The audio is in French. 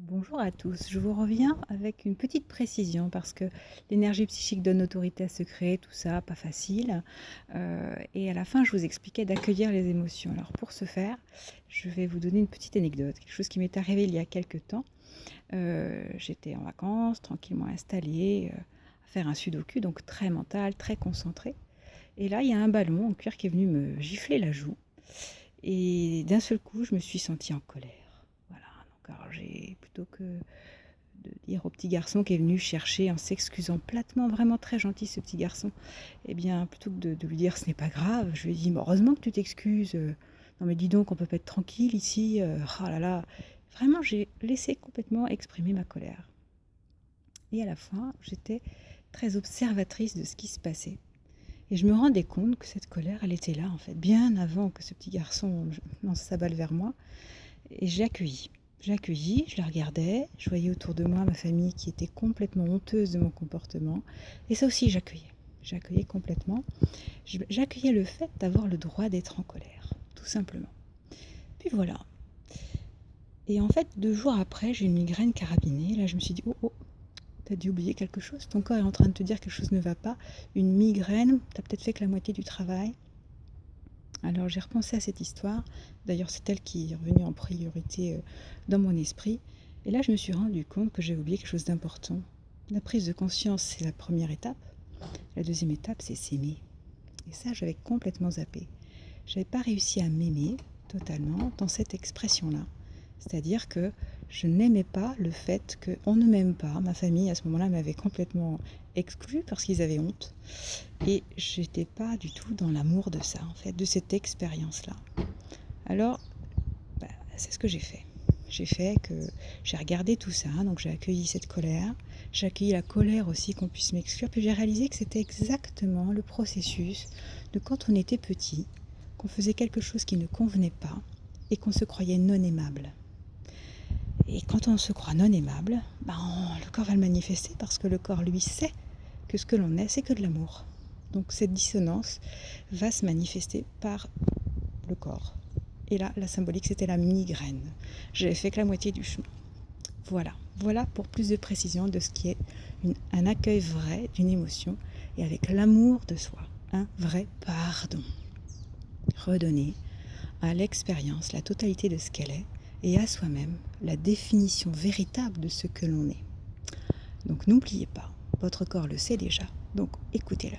Bonjour à tous, je vous reviens avec une petite précision parce que l'énergie psychique donne autorité à se créer, tout ça, pas facile. Et à la fin, je vous expliquais d'accueillir les émotions. Alors pour ce faire, je vais vous donner une petite anecdote, quelque chose qui m'est arrivé il y a quelques temps. J'étais en vacances, tranquillement installée, à faire un sudoku, donc très mental, très concentré. Et là, il y a un ballon en cuir qui est venu me gifler la joue. Et d'un seul coup, je me suis sentie en colère. Voilà, donc alors j'ai plutôt que de dire au petit garçon qui est venu chercher en s'excusant platement, vraiment très gentil ce petit garçon, eh bien plutôt que de lui dire ce n'est pas grave, je lui ai dit mais heureusement que tu t'excuses, non mais dis donc on peut pas être tranquille ici, oh là là, vraiment j'ai laissé complètement exprimer ma colère. Et à la fin j'étais très observatrice de ce qui se passait. Et je me rendais compte que cette colère, elle était là, en fait, bien avant que ce petit garçon lance sa balle vers moi. Et j'ai accueilli. J'ai accueilli, je la regardais, je voyais autour de moi ma famille qui était complètement honteuse de mon comportement. Et ça aussi, j'accueillais. J'accueillais complètement. J'accueillais le fait d'avoir le droit d'être en colère, tout simplement. Puis voilà. Et en fait, 2 jours après, j'ai une migraine carabinée. Là, je me suis dit, oh, oh, t'as dû oublier quelque chose. Ton corps est en train de te dire que quelque chose ne va pas. Une migraine, t'as peut-être fait que la moitié du travail. Alors j'ai repensé à cette histoire, d'ailleurs c'est elle qui est revenue en priorité dans mon esprit, et là je me suis rendu compte que j'ai oublié quelque chose d'important. La prise de conscience, c'est la première étape. La deuxième étape, c'est s'aimer. Et ça, j'avais complètement zappé. J'avais pas réussi à m'aimer totalement dans cette expression-là. C'est-à-dire que je n'aimais pas le fait qu'on ne m'aime pas. Ma famille, à ce moment-là, m'avait complètement exclue parce qu'ils avaient honte. Et j'étais pas du tout dans l'amour de ça, en fait, de cette expérience-là. Alors, c'est ce que j'ai fait. J'ai fait que j'ai regardé tout ça, donc j'ai accueilli cette colère, j'ai accueilli la colère aussi qu'on puisse m'exclure, puis j'ai réalisé que c'était exactement le processus de quand on était petit, qu'on faisait quelque chose qui ne convenait pas et qu'on se croyait non aimable. Et quand on se croit non aimable, le corps va le manifester parce que le corps, lui, sait que ce que l'on est, c'est que de l'amour. Donc cette dissonance va se manifester par le corps. Et là, la symbolique, c'était la migraine. J'avais fait que la moitié du chemin. Voilà. Voilà pour plus de précision de ce qui est un accueil vrai d'une émotion et avec l'amour de soi. Un vrai pardon. Redonner à l'expérience la totalité de ce qu'elle est et à soi-même la définition véritable de ce que l'on est. Donc n'oubliez pas, votre corps le sait déjà, donc écoutez-le.